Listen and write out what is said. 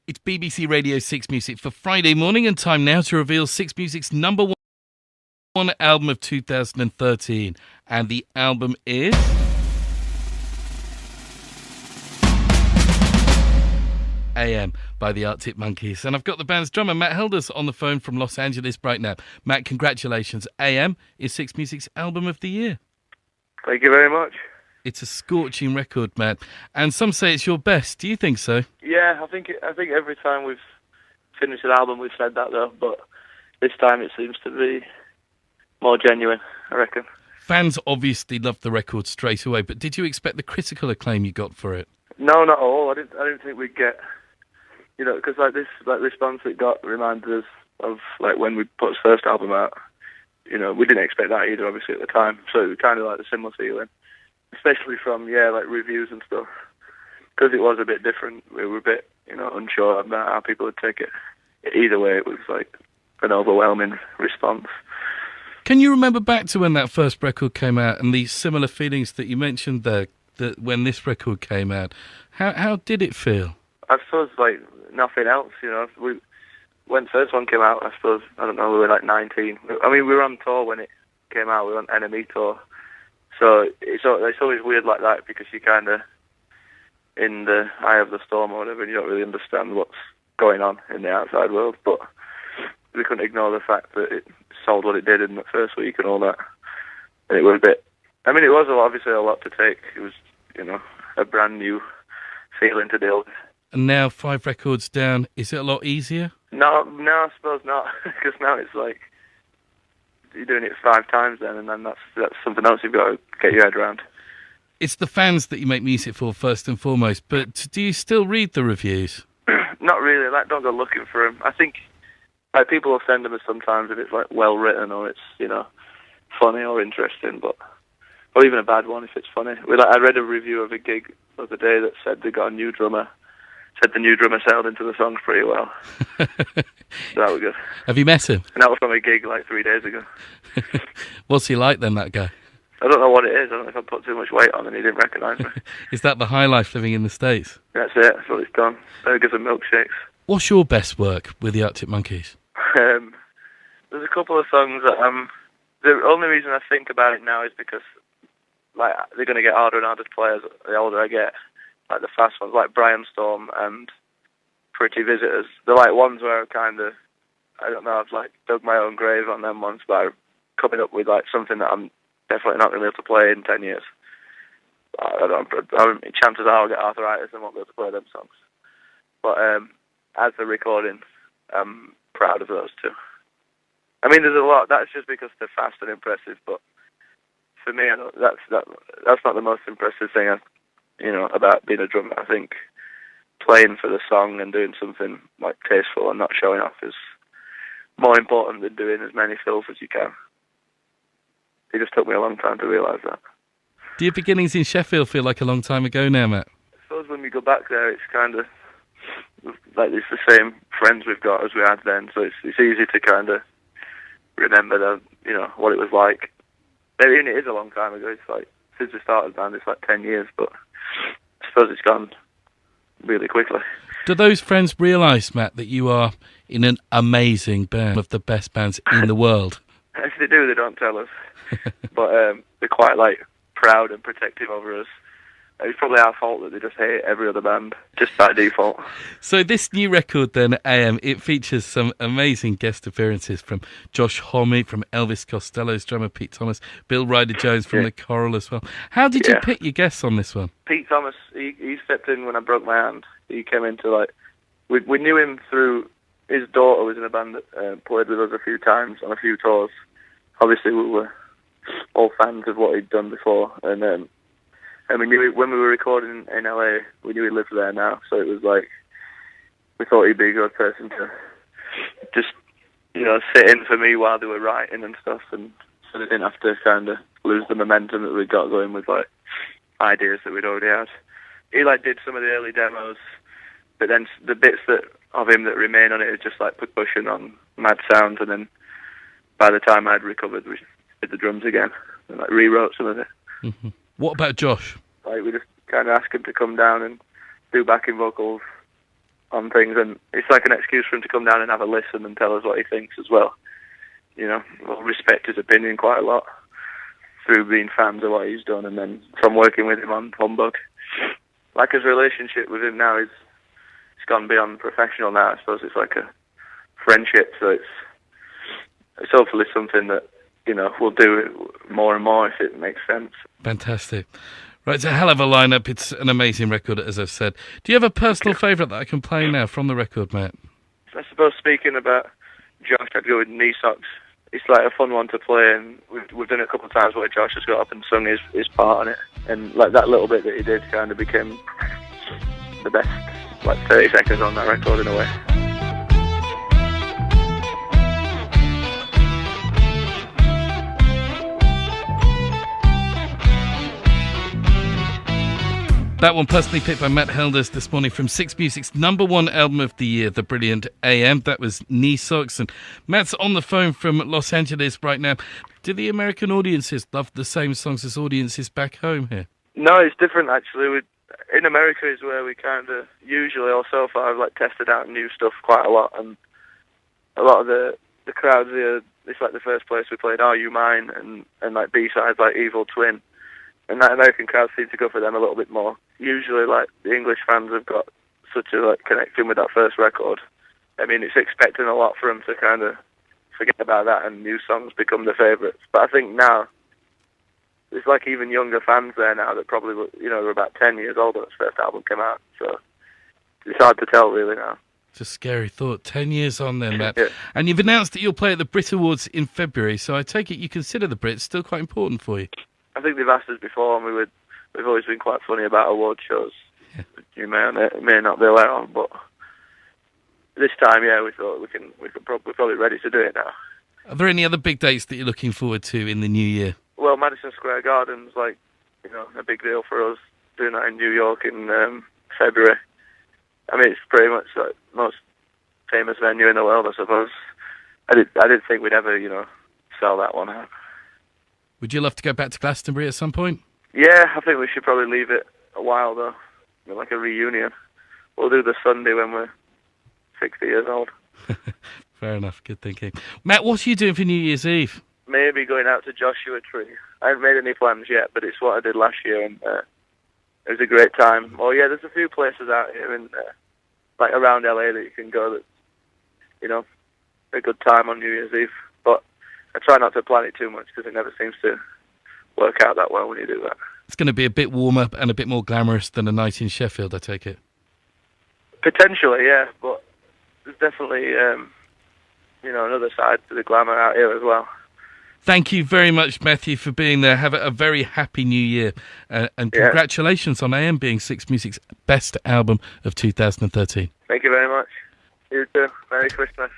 It's BBC Radio 6 Music for Friday morning, and time now to reveal 6 Music's number one album of 2013. And the album is AM by the Arctic Monkeys. And I've got the band's drummer, Matt Helders, on the phone from Los Angeles right now. Matt, congratulations. AM is 6 Music's album of the year. Thank you very much. It's a scorching record, Matt, and some say it's your best. Do you think so? Yeah, I think every time we've finished an album we've said that though, but this time it seems to be more genuine, I reckon. Fans obviously loved the record straight away, but did you expect the critical acclaim you got for it? No, not at all. I didn't think we'd get, because this response it got reminded us of like when we put his first album out. We didn't expect that either, obviously at the time. So it was kind of like a similar feeling. Especially from, like reviews and stuff. Because it was a bit different, we were a bit, unsure about how people would take it. Either way, it was like an overwhelming response. Can you remember back to when that first record came out and the similar feelings that you mentioned there, that when this record came out? How did it feel? I suppose like nothing else, when the first one came out, I suppose, I don't know, we were like 19. I mean, we were on tour when it came out, we were on Enemy tour. So it's always weird like that because you're kind of in the eye of the storm or whatever and you don't really understand what's going on in the outside world. But we couldn't ignore the fact that it sold what it did in the first week and all that. And it was it was obviously a lot to take. It was, a brand new feeling to deal with. And now 5 records down, is it a lot easier? No, I suppose not. Because now it's like, you're doing it 5 times then, and then that's something else you've got to get your head around. It's the fans that you make music for first and foremost, but do you still read the reviews? Not really. Like, don't go looking for them. I think like people will send them as sometimes if it's like well written or it's funny or interesting, or even a bad one if it's funny. I read a review of a gig the other day that said they got a new drummer. Said the new drummer sailed into the songs pretty well. So that was good. Have you met him? And that was from a gig like 3 days ago. What's he like then, that guy? I don't know what it is. I don't know if I put too much weight on and he didn't recognise me. Is that the high life living in the States? That's it. That's what it's done. Burgers and milkshakes. What's your best work with the Arctic Monkeys? There's a couple of songs that the only reason I think about it now is because like they're going to get harder and harder to play as the older I get. Like the fast ones, like Brainstorm and Pretty Visitors. They're like ones where I've like dug my own grave on them ones by coming up with like something that I'm definitely not going to be able to play in 10 years. Chances are I'll get arthritis and won't be able to play them songs. But as the recording, I'm proud of those two. I mean, there's a lot. That's just because they're fast and impressive. But for me, that's not the most impressive thing. About being a drummer. I think playing for the song and doing something like tasteful and not showing off is more important than doing as many fills as you can. It just took me a long time to realise that. Do your beginnings in Sheffield feel like a long time ago now, Matt? I suppose when we go back there, it's kind of like it's the same friends we've got as we had then, so it's easy to kind of remember what it was like. I mean, it is a long time ago. It's like since we started the band, it's like 10 years, but I suppose it's gone really quickly. Do those friends realise, Matt, that you are in an amazing band, one of the best bands in the world? If they do, they don't tell us. But they're quite like proud and protective over us. It's probably our fault that they just hate every other band, just by default. So this new record then, AM, it features some amazing guest appearances from Josh Homme, from Elvis Costello's drummer Pete Thomas, Bill Ryder-Jones from The Coral as well. How did you pick your guests on this one? Pete Thomas, he stepped in when I broke my hand. He came into we knew him through, his daughter was in a band that played with us a few times on a few tours. Obviously we were all fans of what he'd done before, and we knew when we were recording in LA, we knew he lived there now, so it was like, we thought he'd be a good person to just, sit in for me while they were writing and stuff, and so they didn't have to kind of lose the momentum that we got going with, like, ideas that we'd already had. He, did some of the early demos, but then the bits of him that remain on it is just, percussion on Mad Sound, and then by the time I'd recovered, we did the drums again, and, rewrote some of it. Mm-hmm. What about Josh? We just kind of asked him to come down and do backing vocals on things, and it's like an excuse for him to come down and have a listen and tell us what he thinks as well. You know, we'll respect his opinion quite a lot through being fans of what he's done, and then from working with him on Humbug. Like, his relationship with him now it's gone beyond professional now. I suppose it's like a friendship, so it's hopefully something that, you know, we'll do more and more if it makes sense. Fantastic. Right, it's a hell of a lineup. It's an amazing record, as I've said. Do you have a personal favourite that I can play now from the record, Matt? I suppose, speaking about Josh, I'd go with Knee Socks. It's like a fun one to play, and we've done it a couple of times where Josh has got up and sung his part on it, and like that little bit that he did kind of became the best, like 30 seconds on that record in a way. That one personally picked by Matt Helders this morning from Six Music's #1 album of the year, The Brilliant AM. That was Knee Socks. And Matt's on the phone from Los Angeles right now. Do the American audiences love the same songs as audiences back home here? No, it's different actually. In America is where we kind of usually, or so far, have like tested out new stuff quite a lot, and a lot of the crowds here, it's like the first place we played Are You Mine, and like B-sides like Evil Twin. And that American crowd seems to go for them a little bit more. Usually, like, the English fans have got such a, like, connection with that first record. I mean, it's expecting a lot for them to kind of forget about that and new songs become their favourites. But I think now, there's, like, even younger fans there now that probably, you know, were about 10 years old when this first album came out. So it's hard to tell, really, now. It's a scary thought. 10 years on then, Matt. Yeah. And you've announced that you'll play at the Brit Awards in February, so I take it you consider the Brits still quite important for you. I think they've asked us before, and we've always been quite funny about award shows. Yeah. You may not be aware of, but this time, yeah, we thought we're probably ready to do it now. Are there any other big dates that you're looking forward to in the new year? Well, Madison Square Garden's like, you know, a big deal for us. Doing that in New York in February. I mean, it's pretty much like the most famous venue in the world, I suppose. I didn't think we'd ever, you know, sell that one out. Would you love to go back to Glastonbury at some point? Yeah, I think we should probably leave it a while, though. Like a reunion. We'll do the Sunday when we're 60 years old. Fair enough, good thinking. Matt, what are you doing for New Year's Eve? Maybe going out to Joshua Tree. I haven't made any plans yet, but it's what I did last year, and it was a great time. Oh yeah, there's a few places out here in like around LA that you can go that, you know, a good time on New Year's Eve. But I try not to plan it too much because it never seems to work out that well when you do that. It's going to be a bit warmer and a bit more glamorous than a night in Sheffield, I take it. Potentially, yeah, but there's definitely, you know, another side to the glamour out here as well. Thank you very much, Matthew, for being there. Have a very happy New Year. And congratulations on AM being Six Music's best album of 2013. Thank you very much. You too. Merry Christmas.